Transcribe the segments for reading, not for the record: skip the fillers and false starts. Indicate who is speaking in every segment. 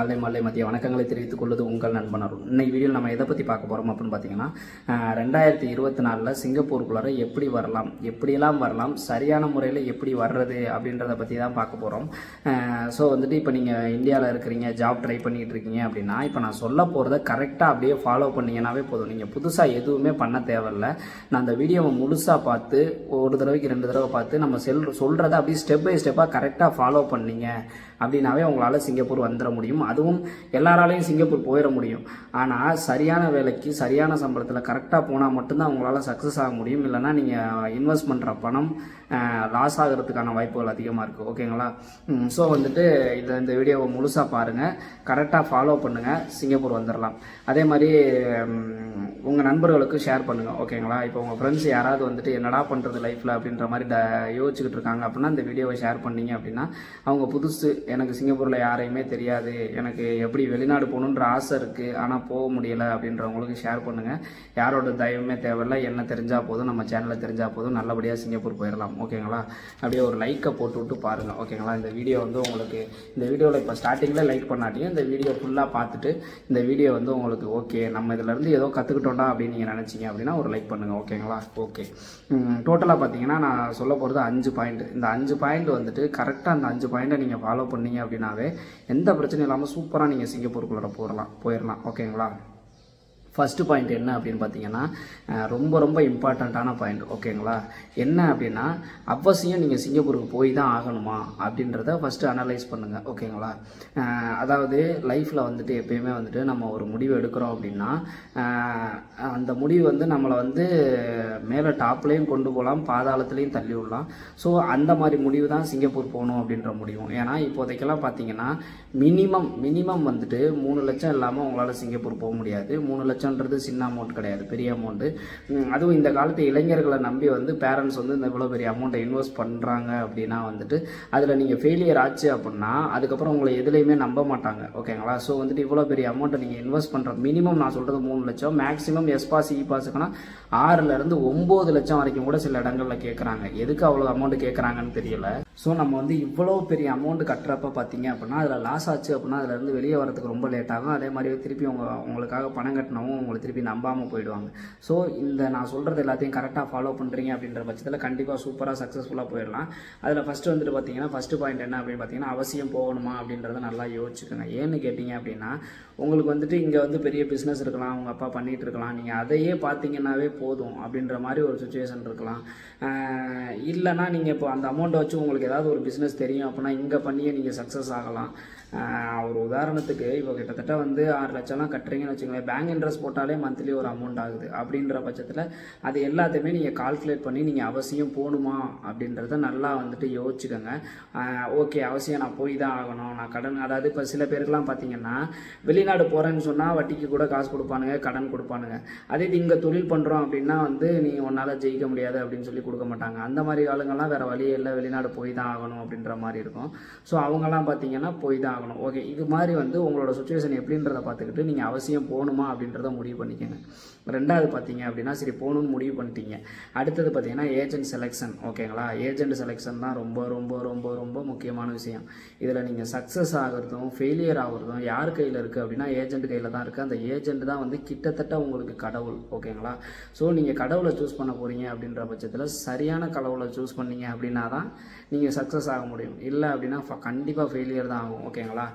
Speaker 1: காலை மாலை மதிய வணக்கங்களை தெரிவித்துக் கொள்வது உங்கள் நண்பன் அருண். இன்னைக்கு வீடியோவில் நம்ம எதை பற்றி பார்க்க போகிறோம் அப்படின்னு பார்த்தீங்கன்னா 2024 சிங்கப்பூருக்குள்ளார எப்படி வரலாம், எப்படியெல்லாம் வரலாம், சரியான முறையில் எப்படி வர்றது அப்படின்றத பற்றி தான் பார்க்க போகிறோம். ஸோ வந்துட்டு இப்போ நீங்கள் இந்தியாவில் இருக்கிறீங்க, ஜாப் ட்ரை பண்ணிகிட்டு இருக்கீங்க அப்படின்னா இப்போ நான் சொல்ல போகிறத கரெக்டாக அப்படியே ஃபாலோ பண்ணிங்கன்னாவே போதும். நீங்கள் புதுசாக எதுவுமே பண்ண தேவையில்லை. நான் அந்த வீடியோவை முழுசாக பார்த்து ஒரு தடவைக்கு 2 தடவை பார்த்து நம்ம சொல்கிறத அப்படியே ஸ்டெப் பை ஸ்டெப்பாக கரெக்டாக ஃபாலோ பண்ணீங்க அப்படின்னாவே உங்களால் சிங்கப்பூர் வந்துட முடியும். அதுவும் எல்லாராலையும் சிங்கப்பூர் போயிட முடியும். ஆனால் சரியான வேலைக்கு சரியான சம்பளத்தில் கரெக்டாக போனால் மட்டும்தான் உங்களால் சக்ஸஸ் ஆக முடியும். இல்லைனா நீங்கள் இன்வெஸ்ட் பண்ணுற பணம் லாஸ் ஆகிறதுக்கான வாய்ப்புகள் அதிகமாக இருக்குது. ஓகேங்களா? ஸோ வந்துட்டு இந்த வீடியோவை முழுசாக பாருங்கள், கரெக்டாக ஃபாலோ பண்ணுங்கள், சிங்கப்பூர் வந்துடலாம். அதே மாதிரி உங்கள் நண்பர்களுக்கு ஷேர் பண்ணுங்கள். ஓகேங்களா? இப்போ உங்கள் ஃப்ரெண்ட்ஸ் யாராவது வந்துட்டு என்னடா பண்ணுறது லைஃப்பில் அப்படின்ற மாதிரி யோசிச்சுக்கிட்டு இருக்காங்க அப்படின்னா இந்த வீடியோவை ஷேர் பண்ணீங்க அப்படின்னா அவங்க புதுசு, எனக்கு சிங்கப்பூரில் யாரையுமே தெரியாது, எனக்கு எப்படி வெளிநாடு போகணுன்ற ஆசை இருக்குது ஆனால் போக முடியலை அப்படின்றவங்களுக்கு ஷேர் பண்ணுங்கள். யாரோட தயவுமே தேவையில்லை, என்ன தெரிஞ்சால் போதும், நம்ம சேனலில் தெரிஞ்சால் போதும், நல்லபடியாக சிங்கப்பூர் போயிடலாம். ஓகேங்களா? அப்படியே ஒரு லைக்கை போட்டு விட்டு பாருங்கள். ஓகேங்களா? இந்த வீடியோ வந்து உங்களுக்கு இந்த வீடியோவில் இப்போ ஸ்டார்டிங்கில் லைக் பண்ணாட்டியும் இந்த வீடியோ ஃபுல்லாக பார்த்துட்டு இந்த வீடியோ வந்து உங்களுக்கு ஓகே நம்ம இதிலேருந்து ஏதோ கற்றுக்கிட்டோண்டா அப்படின்னு நீங்கள் நினச்சிங்க அப்படின்னா ஒரு லைக் பண்ணுங்கள். ஓகேங்களா? ஓகே. டோட்டலாக பார்த்தீங்கன்னா நான் சொல்ல போகிறது 5 பாயிண்ட். இந்த 5 பாயிண்ட் வந்துட்டு கரெக்டாக அந்த 5 பாயிண்ட்டை நீங்கள் ஃபாலோ பண்ணீங்க அப்படின்னாவே எந்த பிரச்சனையும் இல்லாமல் சூப்பராக நீங்கள் சிங்கப்பூருக்குள்ளே போயிடலாம். ஓகேங்களா? ஃபஸ்ட்டு பாயிண்ட் என்ன அப்படின்னு பார்த்தீங்கன்னா ரொம்ப இம்பார்ட்டண்ட்டான பாயிண்ட். ஓகேங்களா? என்ன அப்படின்னா அவசியம் நீங்கள் சிங்கப்பூருக்கு போய் தான் ஆகணுமா அப்படின்றத ஃபஸ்ட்டு அனலைஸ் பண்ணுங்கள். ஓகேங்களா? அதாவது லைஃப்பில் வந்துட்டு எப்பயுமே வந்துட்டு நம்ம ஒரு முடிவு எடுக்கிறோம் அப்படின்னா அந்த முடிவு வந்து நம்மளை வந்து மேலே டாப்லேயும் கொண்டு போகலாம், பாதாளத்துலேயும் தள்ளி விடலாம். ஸோ அந்த மாதிரி முடிவு தான் சிங்கப்பூர் போகணும் அப்படின்ற முடிவும். ஏன்னா இப்போதைக்கெல்லாம் பார்த்தீங்கன்னா மினிமம் வந்துட்டு 3 லட்சம் இல்லாமல் உங்களால் சிங்கப்பூர் போக முடியாது. 3 லட்சம்ன்றது சின்ன அமௌண்ட் கிடையாது, பெரிய அமௌண்ட்டு. அதுவும் இந்த காலத்து இளைஞர்களை நம்பி வந்து பேரண்ட்ஸ் வந்து இந்த இவ்வளோ பெரிய அமௌண்ட்டை இன்வெஸ்ட் பண்ணுறாங்க அப்படின்னா வந்துட்டு அதில் நீங்கள் ஃபெயிலியர் ஆச்சு அப்படின்னா அதுக்கப்புறம் உங்களை எதுலேயுமே நம்ப மாட்டாங்க. ஓகேங்களா? ஸோ வந்துட்டு இவ்வளோ பெரிய அமௌண்ட்டை நீங்கள் இன்வெஸ்ட் பண்ணுற மினிமம் நான் சொல்கிறது 3 லட்சம், மேக்ஸிமம் எஸ்பாஸ் இபாஸுக்குன்னா 6லேருந்து 9 லட்சம் வரைக்கும் கூட சில இடங்களில் கேட்குறாங்க. எதுக்கு அவ்வளோ அமௌண்ட் கேட்குறாங்கன்னு தெரியல. ஸோ நம்ம வந்து இவ்வளோ பெரிய அமௌண்ட் கட்டுறப்ப பார்த்தீங்க அப்படின்னா அதில் லாஸ் ஆச்சு அப்படின்னா அதிலேருந்து வெளியே வரதுக்கு ரொம்ப லேட் ஆகும். அதே மாதிரி திருப்பி உங்களுக்காக பணம் கட்டினவும் உங்களை திருப்பி நம்பாமல் போயிடுவாங்க. ஸோ இந்த நான் சொல்கிறது எல்லாத்தையும் கரெக்டாக ஃபாலோ பண்ணுறீங்க அப்படின்ற பட்சத்தில் கண்டிப்பாக சூப்பராக சக்ஸஸ்ஃபுல்லாக போயிடலாம். அதில் ஃபஸ்ட்டு வந்துட்டு பார்த்தீங்கன்னா ஃபஸ்ட்டு பாயிண்ட் என்ன அப்படின்னு பார்த்தீங்கன்னா அவசியம் போகணுமா அப்படின்றத நல்லா யோசிச்சுக்கோங்க. ஏன்னு கேட்டிங்க அப்படின்னா உங்களுக்கு வந்துட்டு இங்கே வந்து பெரிய பிஸ்னஸ் இருக்கலாம், உங்கள் அப்பா பண்ணிகிட்டு இருக்கலாம், நீங்கள் அதையே பார்த்தீங்கன்னாவே போதும் அப்படின்ற மாதிரி ஒரு சுச்சுவேஷன் இருக்கலாம். இல்லைனா நீங்கள் இப்போ அந்த அமௌண்ட்டை வச்சு உங்களுக்கு ஏதாவது ஒரு பிஸ்னஸ் தெரியும் அப்படின்னா இங்கே பண்ணியே நீங்கள் சக்ஸஸ் ஆகலாம். ஒரு உதாரணத்துக்கு இப்போ கிட்டத்தட்ட வந்து 6 லட்சம்லாம் கட்டுறீங்கன்னு வச்சுக்கோங்களேன், பேங்க் இன்ட்ரெஸ்ட் போட்டாலே மந்த்லி ஒரு அமௌண்ட் ஆகுது. அப்படின்ற பட்சத்தில் அது எல்லாத்தையுமே நீங்கள் கால்குலேட் பண்ணி நீங்கள் அவசியம் போகணுமா அப்படின்றத நல்லா வந்துட்டு யோசிச்சுக்கோங்க. ஓகே அவசியம் நான் போய் தான் ஆகணும், நான் கடன், அதாவது இப்போ சில பேருக்குலாம் பார்த்தீங்கன்னா வெளிநாடு போகிறேன்னு சொன்னால் வட்டிக்கு கூட காசு கொடுப்பானுங்க, கடன் கொடுப்பானுங்க. அதே இங்கே தொழில் பண்ணுறோம் அப்படின்னா வந்து நீ உன்னால் ஜெயிக்க முடியாது அப்படின்னு சொல்லி கொடுக்க மாட்டாங்க. அந்த மாதிரி ஆளுங்கள்லாம் வேறு வழியே இல்லை, வெளிநாடு போய் தான் ஆகணும் அப்படின்ற மாதிரி இருக்கும். ஸோ அவங்கெல்லாம் பார்த்தீங்கன்னா போய் தான் ஆகணும். ஓகே, இது மாதிரி வந்து உங்களோட சுச்சுவேஷன் எப்படின்றத பார்த்துக்கிட்டு நீங்கள் அவசியம் போகணுமா அப்படின்றத முடிவு பண்ணிக்கோங்க. ரெண்டாவது பார்த்தீங்க அப்படின்னா சரி போகணுன்னு முடிவு பண்ணிட்டீங்க. அடுத்தது பார்த்தீங்கன்னா ஏஜென்ட் செலெக்ஷன். ஓகேங்களா? ஏஜென்ட் செலெக்ஷன் தான் ரொம்ப முக்கியமான விஷயம். இதில் நீங்கள் சக்ஸஸ் ஆகிறதும் ஃபெயிலியர் ஆகிறதும் யார் கையில் இருக்குது அப்படின்னா ஏஜென்ட் கையில் தான் இருக்குது. அந்த ஏஜென்ட் தான் வந்து கிட்டத்தட்ட உங்களுக்கு கடவுள். ஓகேங்களா? ஸோ நீங்கள் கடவுளை சூஸ் பண்ண போகிறீங்க அப்படின்ற பட்சத்தில் சரியான கடவுளை சூஸ் பண்ணீங்க அப்படின்னா தான் நீங்கள் சக்ஸஸ் ஆக முடியும். இல்லை அப்படின்னா கண்டிப்பாக ஃபெயிலியர் தான் ஆகும். ஓகேங்களா?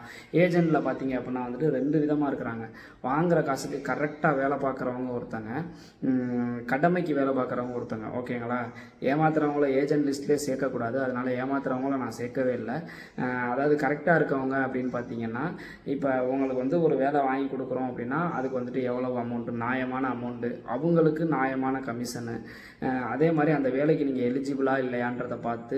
Speaker 1: ஏஜென்ட்டில் பார்த்தீங்க அப்படின்னா வந்துட்டு 2 விதமாக இருக்கிறாங்க. வாங்குகிற காசுக்கு கரெக்டாக வேலை பார்க்குறவங்க ஒருத்தங்க, கடமைக்கு வேலை பார்க்குறவங்க ஒருத்தங்க. ஓகேங்களா? ஏமாத்துறவங்கள ஏஜென்ட் லிஸ்ட்லேயே சேர்க்கக்கூடாது, அதனால் ஏமாத்துறவங்கள நான் சேர்க்கவே இல்லை. அதாவது கரெக்டாக இருக்கவங்க அப்படின்னு பார்த்தீங்கன்னா இப்போ உங்களுக்கு வந்து ஒரு வேலை வாங்கி கொடுக்குறோம் அப்படின்னா அதுக்கு வந்துட்டு எவ்வளவு அமௌண்ட்டு, நியாயமான அமௌண்ட்டு, அவங்களுக்கு நியாயமான கமிஷனு, அதே மாதிரி அந்த வேலைக்கு நீங்கள் எலிஜிபிளாக இல்லையான்றதை பார்த்து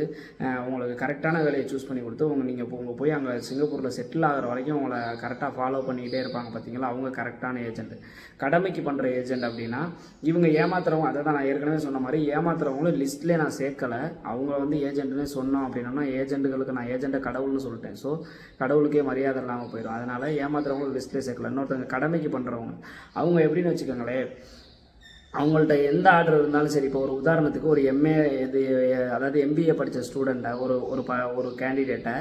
Speaker 1: உங்களுக்கு கரெக்டான வேலையை சூஸ் பண்ணி கொடுத்து நீங்கள் போய் அங்கே சிங்கப்பூரில் செட்டில் ஆகிற வரைக்கும் உங்களை கரெக்டாக ஃபாலோ பண்ணிக்கிட்டே இருப்பாங்க. பார்த்தீங்களா? அவங்க கரெக்டான ஏஜென்ட். கடமைக்கு பண்ணுற ஏஜென்ட் அப்படின்னா இவங்க ஏமாத்துறவங்க, அதை தான் நான் ஏற்கனவே சொன்ன மாதிரி ஏமாத்துறவங்களும் லிஸ்ட்லேயே நான் சேர்க்கலை. அவங்க வந்து ஏஜென்ட்னே சொன்னோம் அப்படின்னா ஏஜென்ட்டுகளுக்கு நான் ஏஜென்ட்டை கடவுள்னு சொல்லிட்டேன். ஸோ கடவுளுக்கே மரியாதை இல்லாமல் போயிடும். அதனால் ஏமாத்துறவங்களும் லிஸ்ட்லேயே சேர்க்கல. இன்னொருத்தவங்க கடமைக்கு பண்ணுறவங்க அவங்க எப்படின்னு வச்சுக்கோங்களேன், அவங்கள்ட்ட எந்த ஆர்டர் இருந்தாலும் சரி, இப்போ ஒரு உதாரணத்துக்கு ஒரு எம்ஏ இது அதாவது எம்பிஏ படித்த ஸ்டூடெண்ட்டை ஒரு கேண்டிடேட்டை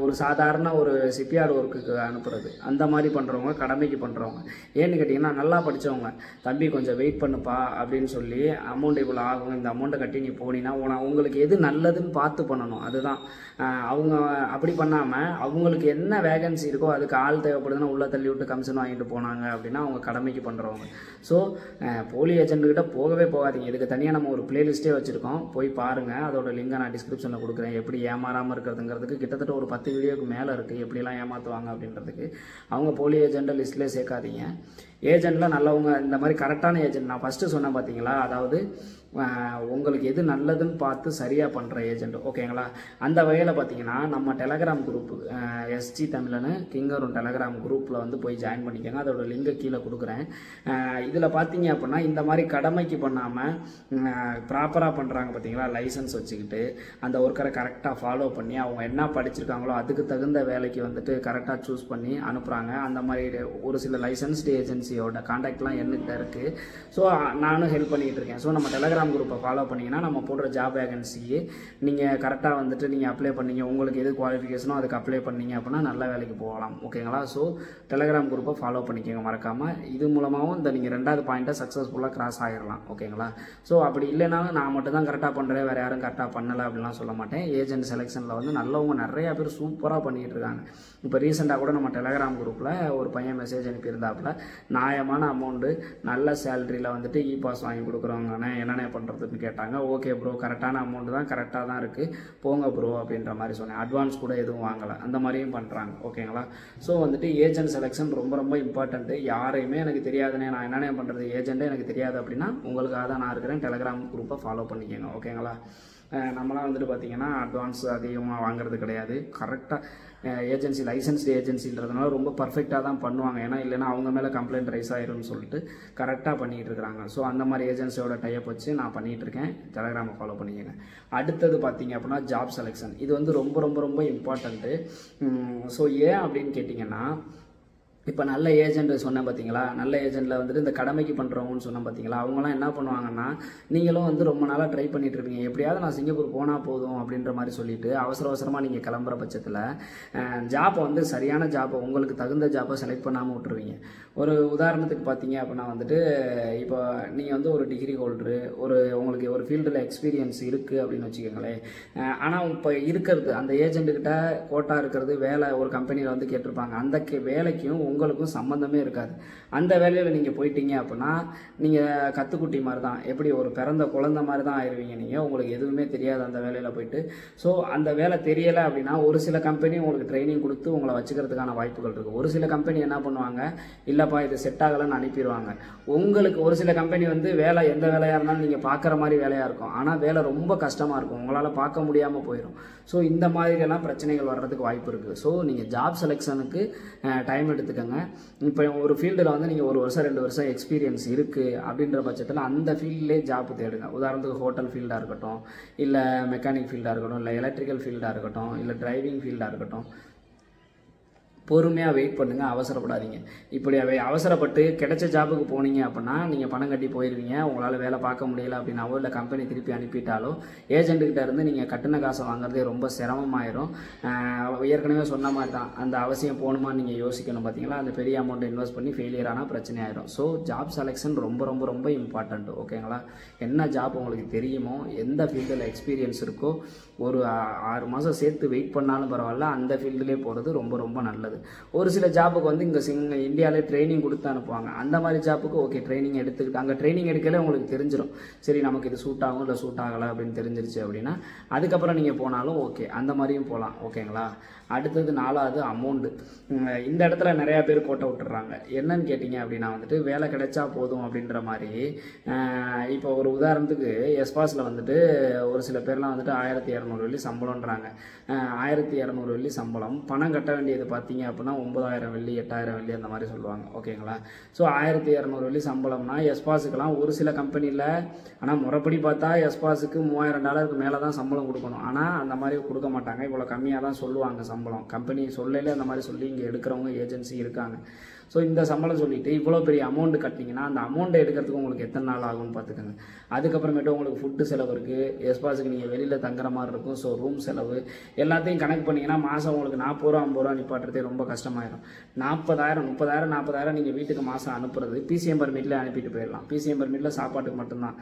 Speaker 1: ஒரு சாதாரண ஒரு சிப்பியார்டு ஒர்க்குக்கு அனுப்புறது, அந்த மாதிரி பண்ணுறவங்க கடமைக்கு பண்ணுறவங்க. ஏன்னு கேட்டிங்கன்னா, நல்லா படித்தவங்க தம்பி கொஞ்சம் வெயிட் பண்ணுப்பா அப்படின்னு சொல்லி அமௌண்ட் இவ்வளோ ஆகும், இந்த அமௌண்ட்டை கட்டி நீ போனீங்கன்னா உங்களுக்கு எது நல்லதுன்னு பார்த்து பண்ணணும். அதுதான் அவங்க அப்படி பண்ணாமல் அவங்களுக்கு என்ன வேகன்சி இருக்கோ அதுக்கு ஆள் தேவைப்படுதுன்னா உள்ள தள்ளி விட்டு கமிஷன் வாங்கிட்டு போனாங்க அப்படின்னா அவங்க கடமைக்கு பண்ணுறவங்க. ஸோ போலி ஏஜென்ட்கிட்ட போகவே போகாதீங்க. இதுக்கு தனியாக நம்ம ஒரு பிளேலிஸ்ட்டே வச்சுருக்கோம், போய் பாருங்கள். அதோட லிங்கை நான் டிஸ்கிரிப்ஷனில் கொடுக்குறேன். எப்படி ஏமாறாமல் இருக்கிறதுங்கிறதுக்கு கிட்டத்தட்ட ஒரு 10 வீடியோக்கு மேலே இருக்குது, எப்படிலாம் ஏமாற்றுவாங்க அப்படின்றதுக்கு. அவங்க போலி ஏஜென்ட்டை லிஸ்ட்லேயே சேர்க்காதீங்க. ஏஜென்ட்டில் நல்லவங்க, இந்த மாதிரி கரெக்டான ஏஜென்ட் நான் ஃபஸ்ட்டு சொன்னேன் பார்த்தீங்களா, அதாவது உங்களுக்கு எது நல்லதுன்னு பார்த்து சரியாக பண்ணுற ஏஜென்ட், ஓகேங்களா. அந்த வகையில் பார்த்தீங்கன்னா நம்ம டெலகிராம் குரூப்பு எஸ்ஜி தமிழனு கிங்கரும் டெலகிராம் குரூப்பில் வந்து போய் ஜாயின் பண்ணிக்கோங்க. அதோட லிங்கை கீழே கொடுக்குறேன். இதில் பார்த்தீங்க அப்படின்னா இந்த மாதிரி கடமைக்கு பண்ணாமல் ப்ராப்பராக பண்ணுறாங்க பார்த்தீங்களா, லைசன்ஸ் வச்சுக்கிட்டு அந்த ஒர்க்கரை கரெக்டாக ஃபாலோ பண்ணி அவங்க என்ன படிச்சிருக்காங்களோ அதுக்கு தகுந்த வேலைக்கு வந்துட்டு கரெக்டாக சூஸ் பண்ணி அனுப்புகிறாங்க. அந்த மாதிரி ஒரு சில லைசன்ஸ்டு ஏஜென்சியோட கான்டாக்ட்லாம் என்கிட்ட இருக்குது. ஸோ நானும் ஹெல்ப் பண்ணிகிட்டு இருக்கேன். ஸோ நம்ம டெலகிராம் குரூப்பை ஃபாலோ பண்ணிங்கன்னா நம்ம போடுற ஜாப் வேகன்சியை நீங்கள் கரெக்டாக வந்துட்டு நீங்கள் அப்ளை பண்ணீங்க, உங்களுக்கு எது குவாலிஃபிகேஷனோ அதுக்கு அப்ளை பண்ணீங்க அப்படின்னா நல்ல வேலைக்கு போகலாம், ஓகேங்களா. ஸோ டெலகிராம் குரூப்பை ஃபாலோ பண்ணிக்கோங்க மறக்காமல். இது மூலமாகவும் இந்த நீங்கள் 2வது பாயிண்ட்டை சக்ஸஸ்ஃபுல்லாக கிராஸ் ஆகிடலாம், ஓகேங்களா. ஸோ அப்படி இல்லைனாலும் நான் மட்டும் தான் கரெக்டாக பண்ணுறேன், வேறு யாரும் கரெக்டாக பண்ணலை அப்படின்லாம் சொல்ல மாட்டேன். ஏஜென்ட் செலெக்ஷனில் வந்து நல்லவங்க நிறையா பேர் சூப்பராக பண்ணிகிட்டு இருக்காங்க. இப்போ ரீசெண்டாக கூட நம்ம டெலகிராம் குரூப்பில் ஒரு பையன் மெசேஜ் அனுப்பியிருந்தாப்புல, நியாயமான அமௌண்ட்டு நல்ல சேலரியில் வந்துட்டு இ பாஸ் வாங்கி கொடுக்குறவங்கண்ணே என்னென்ன பண்ணுறதுன்னு கேட்டாங்க. ஓகே ப்ரோ, கரெக்டான அமௌண்ட்டு தான், கரெக்டாக தான் இருக்குது, போங்க ப்ரோ அப்படின்ற மாதிரி சொன்னேன். அட்வான்ஸ் கூட எதுவும் வாங்கலை, அந்த மாதிரியும் பண்ணுறாங்க, ஓகேங்களா. ஸோ வந்துட்டு ஏஜென்ட் செலெக்ஷன் ரொம்ப ரொம்ப இம்பார்ட்டண்ட்டு. யாரையுமே எனக்கு தெரியாதுன்னே நான் என்னென்ன பண்ணுறது, ஏஜென்ட்டே எனக்கு தெரியாது அப்படின்னா உங்களுக்காக தான் நான் இருக்கிறேன். டெலகிராம் குரூப்பை ஃபாலோ பண்ணிக்கோங்க, ஓகேங்களா. நம்மளாம் வந்துட்டு பார்த்திங்கன்னா அட்வான்ஸ் அதிகமாக வாங்குறது கிடையாது. கரெக்டாக ஏஜென்சி லைசன்ஸ்டு ஏஜென்சின்றதுனால ரொம்ப பர்ஃபெக்டாக தான் பண்ணுவாங்க. ஏன்னா இல்லைனா அவங்க மேலே கம்ப்ளைண்ட் ரைஸ் ஆயிரும்னு சொல்லிட்டு கரெக்டாக பண்ணிகிட்டு இருக்கிறாங்க. ஸோ அந்த மாதிரி ஏஜென்சியோட டைப் வச்சு நான் பண்ணிகிட்ருக்கேன். டெலகிராமை ஃபாலோ பண்ணிக்கங்க. அடுத்தது பார்த்திங்க அப்படின்னா ஜாப் செலெக்ஷன். இது வந்து ரொம்ப ரொம்ப ரொம்ப இம்பார்ட்டண்ட்டு. ஸோ ஏன் அப்படின்னு கேட்டிங்கன்னா, இப்போ நல்ல ஏஜென்ட் சொன்னேன் பார்த்தீங்களா, நல்ல ஏஜென்ட்டில் வந்துட்டு இந்த கடமைக்கு பண்ணுறவங்கன்னு சொன்னேன் பார்த்தீங்களா, அவங்களாம் என்ன பண்ணுவாங்கன்னா, நீங்களும் வந்து ரொம்ப நாளாக ட்ரை பண்ணிட்டு இருப்பீங்க, எப்படியாவது நான் சிங்கப்பூர் போனால் போதும் அப்படின்ற மாதிரி சொல்லிட்டு அவசரமாக நீங்கள் கிளம்புற பட்சத்தில் ஜாப்பை வந்து சரியான ஜாப்பை உங்களுக்கு தகுந்த ஜாப்பை செலக்ட் பண்ணாமல் விட்டுருவீங்க. ஒரு உதாரணத்துக்கு பார்த்தீங்க அப்படின்னா வந்துட்டு, இப்போ நீங்கள் வந்து ஒரு டிகிரி ஹோல்டரு, உங்களுக்கு ஒரு ஃபீல்டில் எக்ஸ்பீரியன்ஸ் இருக்குது அப்படின்னு வச்சுக்கோங்களேன். ஆனால் இப்போ இருக்கிறது அந்த ஏஜென்ட்டுக்கிட்ட கோட்டா இருக்கிறது வேலை ஒரு கம்பெனியில் வந்து கேட்டிருப்பாங்க. அந்த வேலைக்கும் உங்களுக்கும் சம்மந்தமே இருக்காது. அந்த வேலையில் நீங்கள் போயிட்டீங்க அப்படின்னா நீங்கள் கத்துக்குட்டி மாதிரி தான், எப்படி ஒரு பிறந்த குழந்தை மாதிரி தான் ஆயிடுவீங்க. நீங்கள் உங்களுக்கு எதுவுமே தெரியாது அந்த வேலையில் போயிட்டு. ஸோ அந்த வேலை தெரியலை அப்படின்னா ஒரு சில கம்பெனி உங்களுக்கு ட்ரைனிங் கொடுத்து உங்களை வச்சுக்கிறதுக்கான வாய்ப்புகள் இருக்குது. ஒரு சில கம்பெனி என்ன பண்ணுவாங்க, இல்லைப்பா இது செட் ஆகலைன்னு அனுப்பிடுவாங்க. உங்களுக்கு ஒரு சில கம்பெனி வந்து வேலை எந்த வேலையாக இருந்தாலும் நீங்கள் பார்க்குற மாதிரி வேலையாக இருக்கும், ஆனால் வேலை ரொம்ப கஷ்டமாக இருக்கும், உங்களால் பார்க்க முடியாமல் போயிடும். ஸோ இந்த மாதிரியெல்லாம் பிரச்சனைகள் வர்றதுக்கு வாய்ப்பு இருக்குது. ஸோ நீங்கள் ஜாப் செலெக்ஷனுக்கு டைம் எடுத்துக்கங்க. இப்போ ஒரு ஃபீல்டில் வந்து நீங்கள் 1 வருஷம் 2 வருஷம் எக்ஸ்பீரியன்ஸ் இருக்குது அப்படின்ற பட்சத்தில் அந்த ஃபீல்ட்லேயே ஜாப் தேடுங்க. உதாரணத்துக்கு ஹோட்டல் ஃபீல்டாக இருக்கட்டும், இல்லை மெக்கானிக் ஃபீல்டாக இருக்கட்டும், இல்லை எலக்ட்ரிக்கல் ஃபீல்டாக இருக்கட்டும், இல்லை டிரைவிங் ஃபீல்டாக இருக்கட்டும், பொறுமையாக வெயிட் பண்ணுங்கள், அவசரப்படாதீங்க. இப்படி அவசரப்பட்டு கிடைச்ச ஜாபுக்கு போனீங்க அப்படின்னா நீங்கள் பணம் கட்டி போயிடுவீங்க. உங்களால் வேலை பார்க்க முடியல அப்படின்னாவோ, இல்லை கம்பெனி திருப்பி அனுப்பிட்டாலோ ஏஜென்ட்டுக்கிட்ட இருந்து நீங்கள் கட்டின காசை வாங்குறதே ரொம்ப சிரமமாயிரும். ஏற்கனவே சொன்ன மாதிரி தான், அந்த அவசியம் போகணுமா நீங்கள் யோசிக்கணும் பார்த்தீங்களா, அந்த பெரிய அமௌண்ட் இன்வெஸ்ட் பண்ணி ஃபெயிலியர் ஆனால் பிரச்சனை ஆயிடும். ஸோ ஜாப் செலெக்ஷன் ரொம்ப ரொம்ப ரொம்ப இம்பார்ட்டண்ட், ஓகேங்களா. என்ன ஜாப் உங்களுக்கு தெரியுமோ, எந்த ஃபீல்டில் எக்ஸ்பீரியன்ஸ் இருக்கோ, ஒரு 6 மாதம் சேர்த்து வெயிட் பண்ணாலும் பரவாயில்ல, அந்த ஃபீல்டுலேயே போகிறது ரொம்ப ரொம்ப நல்லது. ஒரு சில ஜாப்புக்கு வந்து இங்கே இந்தியாவிலே ட்ரைனிங் கொடுத்து அனுப்புவாங்க. அந்த மாதிரி ஜாப்புக்கு ஓகே ட்ரைனிங் எடுத்துக்கிட்டு அங்கே ட்ரைனிங் எடுக்கல உங்களுக்கு தெரிஞ்சிடும், சரி நமக்கு இது சூட் ஆகும் இல்லை சூட் ஆகலை அப்படின்னு தெரிஞ்சிருச்சு அப்படின்னா அதுக்கப்புறம் நீங்கள் போனாலும் ஓகே, அந்த மாதிரியும் போகலாம், ஓகேங்களா. அடுத்தது 4வது அமௌண்ட்டு. இந்த இடத்துல நிறையா பேர் கோட்டை விட்டுறாங்க. என்னன்னு கேட்டிங்க அப்படின்னா வந்துட்டு வேலை கிடைச்சா போதும் அப்படின்ற மாதிரி. இப்போ ஒரு உதாரணத்துக்கு எஸ்பாஸில் வந்துட்டு ஒரு சில பேர்லாம் வந்துட்டு 1200 வெள்ளி சம்பளம்ன்றாங்க. 1200 வெள்ளி சம்பளம், பணம் கட்ட வேண்டியது பார்த்தீங்க அப்படின்னா 9000 வெள்ளி 8000 வெள்ளி அந்த மாதிரி சொல்லுவாங்க, ஓகேங்களா. ஸோ 1200 வெள்ளி சம்பளம்னா எஸ்பாஸுக்கெல்லாம் ஒரு சில கம்பெனியில், ஆனால் முறைப்படி பார்த்தா எஸ்பாஸுக்கு $3000 மேலே தான் சம்பளம் கொடுக்கணும். ஆனால் அந்த மாதிரி கொடுக்க மாட்டாங்க, இவ்வளோ கம்மியாக தான் சொல்லுவாங்க சம்பளம். கம்பெனி சொல்லல அந்த மாதிரி சொல்லி இங்கே எடுக்கிறவங்க ஏஜென்சி இருக்காங்க. ஸோ இந்த சம்பளம் சொல்லிட்டு இவ்வளோ பெரிய அமௌண்ட் கட்டிங்கன்னா அந்த அமௌண்ட்டை எடுக்கிறதுக்கு உங்களுக்கு எத்தனை நாள் ஆகும்னு பார்த்துக்கோங்க. அதுக்கப்புறமேட்டு உங்களுக்கு ஃபுட்டு செலவு இருக்குது, எஸ்பாஸுக்கு நீங்கள் வெளியில் தங்குற மாதிரி இருக்கும். ஸோ ரூம் செலவு எல்லாத்தையும் கணக்கு பண்ணிங்கன்னா மாதம் உங்களுக்கு 40 ரூபா 50 ரூபா நிப்பாட்டுறதே ரொம்ப கஷ்டமாயிடும். 40,000 30,000 40,000 நீங்கள் வீட்டுக்கு மாதம் அனுப்புறது பிசிஎம் பர்மிட்டில் அனுப்பிட்டு போயிடலாம். பிசிஎம் பர்மிட்டில் சாப்பாட்டுக்கு மட்டும்தான்.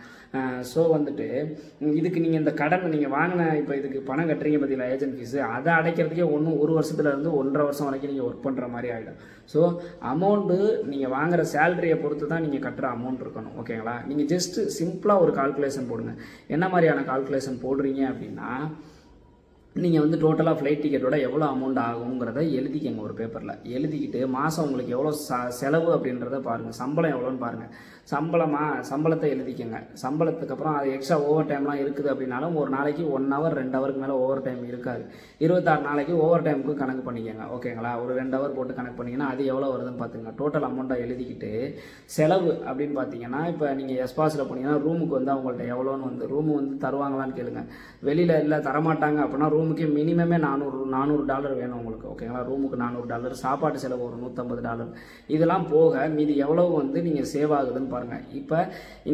Speaker 1: ஸோ வந்துட்டு இதுக்கு நீங்கள் இந்த கடன் நீங்கள் வாங்கின இப்போ இதுக்கு பணம் கட்டுறீங்க பார்த்தீங்களா ஏஜென்ட் ஃபீஸு, அதை அடைக்கிறதுக்கே ஒரு வருஷத்துலேருந்து 1.5 வருஷம் வரைக்கும் நீங்கள் ஒர்க் பண்ணுற மாதிரி ஆகிடும். ஸோ அமௌண்ட்டு நீங்கள் வாங்குற சேலரியை பொறுத்து தான் நீங்கள் கட்டுற அமௌண்ட் இருக்கணும். ஓகேங்களா? நீங்கள் ஜஸ்ட்டு சிம்பிளாக ஒரு கால்குலேஷன் போடுங்க. என்ன மாதிரியான கால்குலேஷன் போடுறீங்க அப்படின்னா, நீங்கள் வந்து டோட்டலாக ஃப்ளைட் டிக்கெட்டோட எவ்வளோ அமௌண்ட் ஆகுங்கிறத எழுதிக்கங்க ஒரு பேப்பரில். எழுதிக்கிட்டு மாதம் உங்களுக்கு எவ்வளோ செலவு அப்படின்றத பாருங்கள். சம்பளம் எவ்வளோன்னு பாருங்கள். சம்பளத்தை எழுதிக்கங்க. சம்பளத்துக்கு அப்புறம் அது எக்ஸ்ட்ரா ஓவர் டைம்லாம் இருக்குது அப்படின்னாலும் ஒரு நாளைக்கு 1 ஹவர் 2 ஹவருக்கு மேலே ஓவர் டைம் இருக்காது. 26 நாளைக்கு ஓவர் டைமுக்கு கணக்கு பண்ணிக்கோங்க. ஓகேங்களா? ஒரு 2 ஹவர் போட்டு கணக்கு பண்ணிங்கன்னா அது எவ்வளோ வருதுன்னு பார்த்துங்க. டோட்டல் அமௌண்ட்டாக எழுதிக்கிட்டு செலவு அப்படின்னு பார்த்தீங்கன்னா, இப்போ நீங்கள் எஸ்பாஸில் போனீங்கன்னா ரூமுக்கு வந்து அவங்கள்ட்ட எவ்வளோன்னு வந்து ரூமு வந்து தருவாங்களான்னு கேளுங்க. வெளியில் இல்லை தரமாட்டாங்க அப்படின்னா ரூமுக்கே மினிமமே $400 வேணும் உங்களுக்கு. ஓகேங்களா? ரூமுக்கு $400, சாப்பாட்டு செலவு ஒரு $150. இதெல்லாம் போக மீதி எவ்வளவு வந்து நீங்கள் சேவ் ஆகுதுன்னு பாருங்கள். இப்போ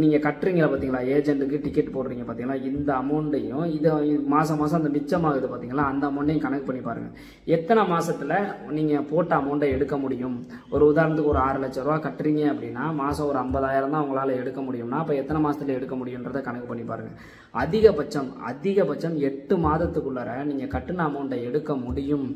Speaker 1: நீங்கள் கட்டுறீங்களா பார்த்தீங்களா, ஏஜென்ட்டுக்கு டிக்கெட் போடுறீங்க பார்த்தீங்களா, இந்த அமௌண்ட்டையும் இது மாதம் அந்த மிச்சமாகுது பார்த்தீங்களா, அந்த அமௌண்ட்டையும் கணக்கு பண்ணி பாருங்கள். எத்தனை மாதத்தில் நீங்கள் போட்ட அமௌண்ட்டை எடுக்க முடியும்? ஒரு உதாரணத்துக்கு ஒரு 6 லட்ச ரூபா கட்டுறீங்க அப்படின்னா மாதம் ஒரு 50,000 தான் உங்களால் எடுக்க முடியும்னா அப்போ எத்தனை மாதத்தில் எடுக்க முடியுன்றதை கணக்கு பண்ணி பாருங்கள். அதிகபட்சம் 8 மாதத்துக்குள்ளார நீங்கள் கட்டின அமௌண்ட்டை எடுக்க முடியும்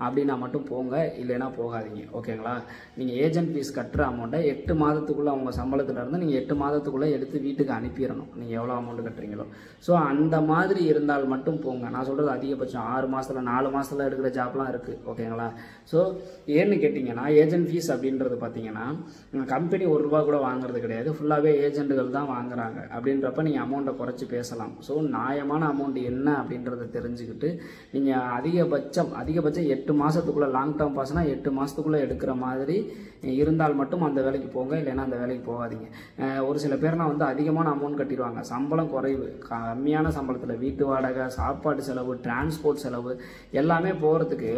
Speaker 1: அப்படின்னா மட்டும் போங்க, இல்லைன்னா போகாதீங்க. ஓகேங்களா? நீங்கள் ஏஜென்ட் ஃபீஸ் கட்டுற அமௌண்ட்டை 8 மாதத்துக்குள்ளே அவங்க சம்பளத்துலேருந்து நீங்கள் 8 மாதத்துக்குள்ளே எடுத்து வீட்டுக்கு அனுப்பிடணும், நீங்கள் எவ்வளோ அமௌண்ட் கட்டுறீங்களோ. ஸோ அந்த மாதிரி இருந்தால் மட்டும் போங்க. நான் சொல்கிறது அதிகபட்சம் 6 மாதத்தில் 4 மாதத்தில் எடுக்கிற ஜாப்லாம் இருக்குது. ஓகேங்களா? ஸோ ஏன்னு கேட்டிங்கன்னா ஏஜென்ட் ஃபீஸ் அப்படின்றது பார்த்தீங்கன்னா கம்பெனி ₹1 கூட வாங்குறது கிடையாது, ஃபுல்லாகவே ஏஜென்ட்டுகள் தான் வாங்குறாங்க. அப்படின்றப்ப நீங்கள் அமௌண்ட்டை குறைச்சி பேசலாம். ஸோ நியாயமான அமௌண்ட் என்ன அப்படின்றத தெரிஞ்சுக்கிட்டு நீங்கள் அதிகபட்சம் 8 மாதத்துக்குள்ளே லாங் டேர்ம் பாஸ்னா 8 மாதத்துக்குள்ளே எடுக்கிற மாதிரி இருந்தால் மட்டும் அந்த வேலைக்கு போங்க, இல்லைன்னா அந்த வேலைக்கு போகாதீங்க. ஒரு சில பேர்லாம் வந்து அதிகமான அமௌண்ட் கட்டிடுவாங்க, சம்பளம் குறைவு, கம்மியான சம்பளத்தில் வீட்டு வாடகை, சாப்பாடு செலவு, டிரான்ஸ்போர்ட் செலவு எல்லாமே போகிறதுக்கு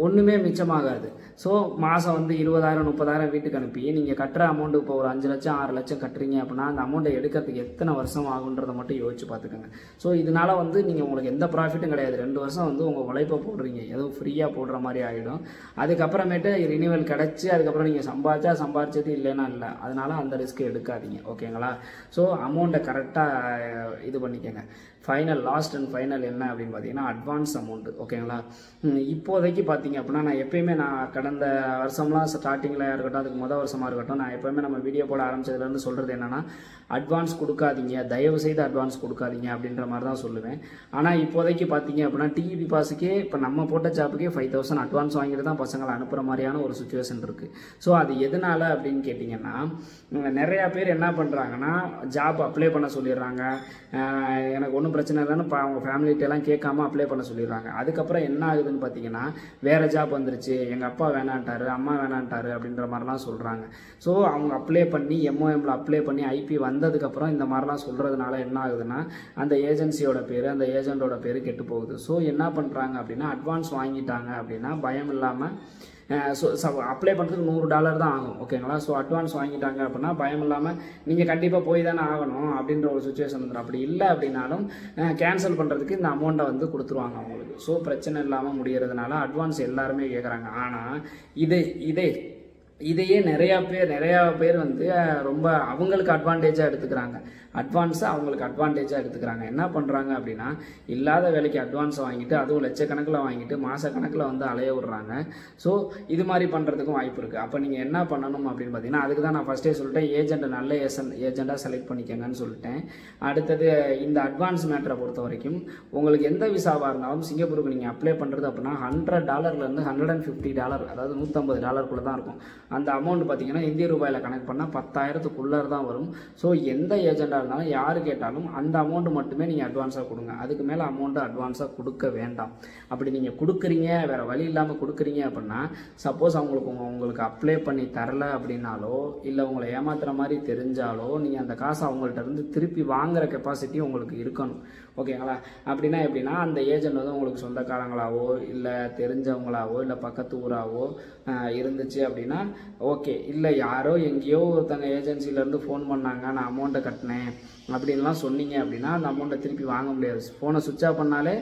Speaker 1: ஒன்றுமே மிச்சமாகாது. ஸோ மாதம் வந்து 20,000 30,000 வீட்டுக்கு அனுப்பி நீங்கள் கட்டுற அமௌண்ட்டு இப்போ ஒரு 5 லட்சம் 6 லட்சம் கட்டுறீங்க அப்படின்னா அந்த அமௌண்ட்டை எடுக்கிறதுக்கு எத்தனை வருஷம் ஆகுன்றதை மட்டும் யோசிச்சு பார்த்துக்கோங்க. ஸோ இதனால வந்து நீங்கள் உங்களுக்கு எந்த ப்ராஃபிட்டும் கிடையாது. 2 வருஷம் வந்து உங்கள் உழைப்பை போடுறீங்க, ஏதோ ஃப்ரீயாக போடுற மாதிரி ஆகிடும். அதுக்கப்புறமேட்டு ரினிவல் கிடச்சி அதுக்கப்புறம் நீங்கள் சம்பாதிச்சது இல்லைன்னா இல்லை. அதனால அந்த ரிஸ்க் எடுக்காதீங்க. ஓகேங்களா? ஸோ அமௌண்ட்டை கரெக்டாக இது பண்ணிக்கோங்க. லாஸ்ட் அண்ட் ஃபைனல் என்ன அப்படின்னு பார்த்தீங்கன்னா அட்வான்ஸ் அமௌண்ட்டு. ஓகேங்களா? இப்போதைக்கு பார்த்தீங்க அப்படின்னா நான் எப்பயுமே கடந்த வருஷம்லாம் ஸ்டார்டிங்கில் இருக்கட்டும், அதுக்கு முதல் வருஷமாக இருக்கட்டும், நான் எப்போயுமே நம்ம வீடியோ போட ஆரம்பிச்சதுலேருந்து சொல்கிறது என்னென்னா அட்வான்ஸ் கொடுக்காதீங்க, தயவு செய்து அட்வான்ஸ் கொடுக்காதீங்க அப்படின்ற மாதிரி தான் சொல்லுவேன். ஆனால் இப்போதைக்கு பார்த்தீங்க அப்படின்னா டிஇபி பாஸுக்கே இப்போ நம்ம போட்ட ஜாப்புக்கே 5,000 அட்வான்ஸ் வாங்கிட்டு தான் பசங்களை அனுப்புகிற மாதிரியான ஒரு சுச்சுவேஷன் இருக்குது. ஸோ அது எதனால் அப்படின்னு கேட்டிங்கன்னா நிறையா பேர் என்ன பண்ணுறாங்கன்னா ஜாப் அப்ளை பண்ண சொல்லிடுறாங்க. எனக்கு ஒன்றும் பிரச்சனை இல்லைன்னு அவங்க ஃபேமிலிட்டெல்லாம் கேட்காம அப்ளை பண்ண சொல்லிடுறாங்க. அதுக்கப்புறம் என்ன ஆகுதுன்னு பார்த்தீங்கன்னா வேறு ஜாப் வந்துருச்சு, எங்கள் அப்பா வேணான்ட்டாரு, அம்மா வேணான்ட்டாரு அப்படின்ற மாதிரிலாம் சொல்கிறாங்க. ஸோ அவங்க அப்ளை பண்ணி MOMல அப்ளை பண்ணி IP வந்ததுக்கப்புறம் இந்த மாதிரிலாம் சொல்கிறதுனால என்ன ஆகுதுன்னா அந்த ஏஜென்சியோட பேர், அந்த ஏஜென்ட்டோட பேர் கெட்டு போகுது. ஸோ என்ன பண்ணுறாங்க அப்படின்னா அட்வான்ஸ் வாங்கிட்டாங்க அப்படின்னா பயம் இல்லாமல் அப்ளை பண்ணுறதுக்கு $100 தான் ஆகும். ஓகேங்களா? ஸோ அட்வான்ஸ் வாங்கிட்டாங்க அப்படின்னா பயம் இல்லாமல் நீங்கள் கண்டிப்பாக போய் தானே ஆகணும் அப்படின்ற ஒரு சுச்சுவேஷன் வந்துடும். அப்படி இல்லை அப்படின்னாலும் கேன்சல் பண்ணுறதுக்கு இந்த அமௌண்ட்டை வந்து கொடுத்துருவாங்க அவங்களுக்கு. ஸோ பிரச்சனை இல்லாமல் முடிகிறதுனால அட்வான்ஸ் எல்லாருமே கேட்குறாங்க. ஆனால் இதையே நிறையா பேர் வந்து ரொம்ப அவங்களுக்கு அட்வான்டேஜாக எடுத்துக்கிறாங்க. அவங்களுக்கு அட்வான்டேஜாக எடுத்துக்கிறாங்க. என்ன பண்ணுறாங்க அப்படின்னா இல்லாத வேலைக்கு அட்வான்ஸ் வாங்கிட்டு அதுவும் லட்சக்கணக்கில் வாங்கிட்டு மாதக்கணக்கில் வந்து அலைய விடுறாங்க. ஸோ இது மாதிரி பண்ணுறதுக்கும் வாய்ப்பு இருக்குது. அப்போ நீங்கள் என்ன பண்ணணும் அப்படின்னு பார்த்தீங்கன்னா அதுக்கு தான் நான் ஃபஸ்ட்டே சொல்லிட்டேன், ஏஜென்ட்டை நல்ல ஏஜென்ட்டாக செலக்ட் பண்ணிக்கங்கன்னு சொல்லிட்டேன். அடுத்தது இந்த அட்வான்ஸ் மேட்டரை பொறுத்த வரைக்கும் உங்களுக்கு எந்த விசாவாக இருந்தாலும் சிங்கப்பூருக்கு நீங்கள் அப்ளை பண்ணுறது அப்படின்னா $100 $150, அதாவது $150 தான் இருக்கும். அந்த அமௌண்ட் பார்த்தீங்கன்னா இந்திய ரூபாயில் கணக்கு பண்ணால் 10,000க்குள்ளே தான் வரும். ஸோ எந்த ஏஜென்ட்டாக இருந்தாலும் யார் கேட்டாலும் அந்த அமௌண்ட் மட்டுமே நீங்கள் அட்வான்ஸாக கொடுங்க. அதுக்கு மேலே அமௌண்ட்டு அட்வான்ஸாக கொடுக்க வேண்டாம். அப்படி நீங்கள் கொடுக்குறீங்க, வேறு வழி இல்லாமல் கொடுக்குறீங்க அப்படின்னா சப்போஸ் உங்களுக்கு அப்ளை பண்ணி தரல அப்படின்னாலோ இல்லை உங்களை ஏமாத்துற மாதிரி தெரிஞ்சாலோ நீங்கள் அந்த காசை அவங்கள்ட்ட இருந்து திருப்பி வாங்குற கெப்பாசிட்டி உங்களுக்கு இருக்கணும். ஓகேங்களா? அப்படின்னா எப்படின்னா அந்த ஏஜென்ட் வந்து உங்களுக்கு சொந்தக்காரங்களாவோ இல்லை தெரிஞ்சவங்களாவோ இல்லை பக்கத்து ஊராவோ இருந்துச்சு அப்படின்னா ஓகே. இல்லை யாரோ எங்கேயோ ஒருத்தங்க ஏஜென்சிலேருந்து ஃபோன் பண்ணாங்க, நான் அமௌண்ட்டை கட்டினேன் அப்படின்லாம் சொன்னீங்க அப்படின்னா அந்த அமௌண்ட்டை திருப்பி வாங்க முடியாது. ஃபோனை சுவிட்ச் ஆஃப் பண்ணாலே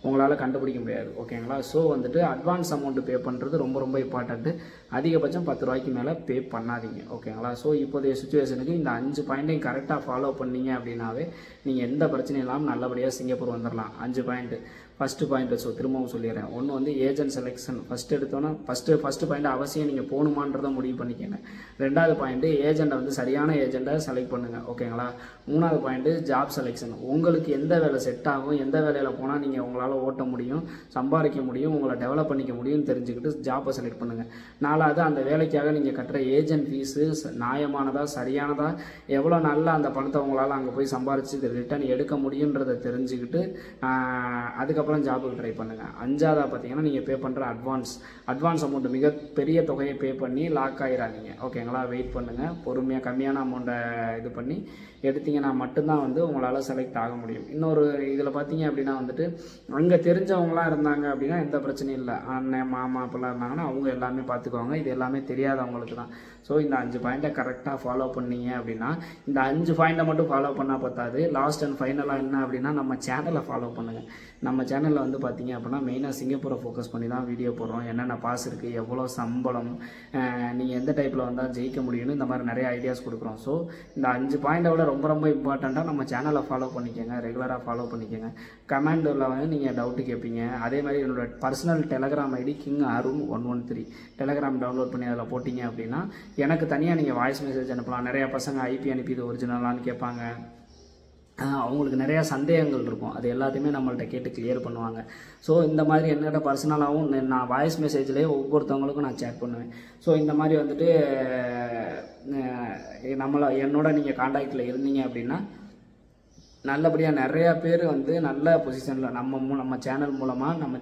Speaker 1: உங்களால் கண்டுபிடிக்க முடியாது. ஓகேங்களா? ஸோ வந்துட்டு அட்வான்ஸ் அமௌண்ட்டு பே பண்ணுறது ரொம்ப ரொம்ப இம்பார்ட்டண்ட்டு. அதிகபட்சம் 10 ரூபாய்க்கு மேலே பே பண்ணாதீங்க. ஓகேங்களா? ஸோ இப்போதைய சுச்சுவேஷனுக்கு இந்த 5 பாயிண்ட்டையும் கரெக்டாக ஃபாலோ பண்ணீங்க அப்படின்னாவே நீங்கள் எந்த பிரச்சனையும் இல்லாமல் நல்லபடியாக சிங்கப்பூர் வந்துடலாம். 5 பாயிண்ட்டு. ஃபஸ்ட்டு பாயிண்ட் திரும்பவும் சொல்லிடுறேன். ஒன்று வந்து ஏஜென்ட் செலெக்ஷன். ஃபஸ்ட்டு எடுத்தோன்னா ஃபஸ்ட்டு பாயிண்ட் அவசியம் நீங்கள் போகணுமான்றதை முடிவு பண்ணிக்கோங்க. 2வது பாயிண்ட்டு ஏஜெண்ட்டை வந்து சரியான ஏஜெண்ட்டை செலக்ட் பண்ணுங்கள். ஓகேங்களா? 3வது பாயிண்ட்டு ஜாப் செலெக்ஷன். உங்களுக்கு எந்த வேலை செட் ஆகும், எந்த வேலையில் போனால் நீங்கள் உங்களால் ஓட்ட முடியும், சம்பாதிக்க முடியும், உங்களை டெவலப் பண்ணிக்க முடியும்னு தெரிஞ்சுக்கிட்டு ஜாப்பை செலக்ட் பண்ணுங்கள். 4வது அந்த வேலைக்காக நீங்கள் கட்டுற ஏஜென்ட் ஃபீஸு நியாயமானதா, சரியானதா, எவ்வளோ நாளில் அந்த பணத்தை உங்களால் அங்கே போய் சம்பாரித்து ரிட்டர்ன் எடுக்க முடியுன்றதை தெரிஞ்சுக்கிட்டு அதுக்கப்புறம் ஜாபுக்கு ட்ரை பண்ணுங்கள். 5வது பார்த்தீங்கன்னா நீங்கள் பே பண்ணுற அட்வான்ஸ் அமௌண்ட் மிகப்பெரிய தொகையை பே பண்ணி லாக் ஆகிடாதீங்க. ஓகேங்களா? வெயிட் பண்ணுங்கள். பொறுமையாக கம்மியான அமௌண்ட்டை இது பண்ணி எடுத்தீங்கன்னா மட்டும்தான் வந்து உங்களால் செலக்ட் ஆக முடியும். இன்னொரு இதில் பார்த்தீங்க அப்படின்னா வந்துட்டு அங்கே தெரிஞ்சவங்களாம் இருந்தாங்க அப்படின்னா எந்த பிரச்சனையும் இல்லை. அண்ணன் மாமா அப்படிலாம் இருந்தாங்கன்னா அவங்க எல்லாமே பார்த்துக்குவாங்க. இது எல்லாமே தெரியாதவங்களுக்கு தான். ஸோ இந்த 5 பாயிண்ட்டை கரெக்டாக ஃபாலோ பண்ணீங்க அப்படின்னா, இந்த 5 பாயிண்ட்டை மட்டும் ஃபாலோ பண்ணால் பத்தாது. லாஸ்ட் அண்ட் ஃபைனலாக என்ன அப்படின்னா நம்ம சேனலை ஃபாலோ பண்ணுங்கள். நம்ம சேனலில் வந்து பார்த்தீங்க அப்படின்னா மெயினாக சிங்கப்பூரை ஃபோக்கஸ் பண்ணி தான் வீடியோ போடுறோம். என்னென்ன பாஸ் இருக்குது, எவ்வளோ சம்பளம், நீங்கள் எந்த டைப்பில் வந்தால் ஜெயிக்க முடியும்னு இந்த மாதிரி நிறைய ஐடியாஸ் கொடுக்குறோம். ஸோ இந்த 5 பாயிண்ட்டை விட ரொம்ப ரொம்ப இம்பார்ட்டண்ட்டாக நம்ம சேனலை ஃபாலோ பண்ணிக்கோங்க. ரெகுலராக ஃபாலோ பண்ணிக்கோங்க. கமெண்டில் வந்து நீங்கள் டவுட்டு கேட்பீங்க. அதே மாதிரி என்னோட personal Telegram ID king Arun 113 Telegram download பண்ணி அதில் போட்டிங்க அப்படின்னா எனக்கு தனியாக நீங்கள் வாய்ஸ் மெசேஜ் அனுப்பலாம். நிறையா பசங்க ஐபி அனுப்பி இது ஒரிஜினலான்னு கேட்பாங்க. அவங்களுக்கு நிறையா சந்தேகங்கள் இருக்கும். அது எல்லாத்தையுமே நம்மள்ட்ட கேட்டு கிளியர் பண்ணுவாங்க. ஸோ இந்த மாதிரி என்னோட பர்சனலாகவும் நான் வாய்ஸ் மெசேஜ்லேயே ஒவ்வொருத்தவங்களுக்கும் நான் சேட் பண்ணுவேன். ஸோ இந்த மாதிரி வந்துட்டு என்னோட நீங்கள் காண்டாக்டில் இருந்தீங்க அப்படின்னா நல்லபடியாக நிறையா பேர் வந்து நல்ல பொசிஷனில் நம்ம சேனல் மூலமாக நம்ம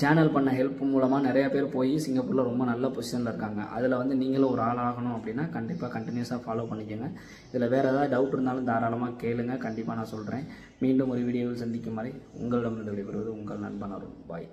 Speaker 1: சேனல் பண்ண ஹெல்ப் மூலமாக நிறைய பேர் போய் சிங்கப்பூரில் ரொம்ப நல்ல பொசிஷனில் இருக்காங்க. அதில் வந்து நீங்களும் ஒரு ஆள் ஆகணும் அப்படின்னா கண்டிப்பாக கண்டினியூஸாக ஃபாலோ பண்ணிக்கோங்க. இதில் வேறு ஏதாவது டவுட் இருந்தாலும் தாராளமாக கேளுங்க. கண்டிப்பாக நான் சொல்கிறேன். மீண்டும் ஒரு வீடியோவில் சந்திக்கும் வரை உங்களிடமிருந்து விடைபெறுவது உங்கள் நண்பன் அருண். பாய்.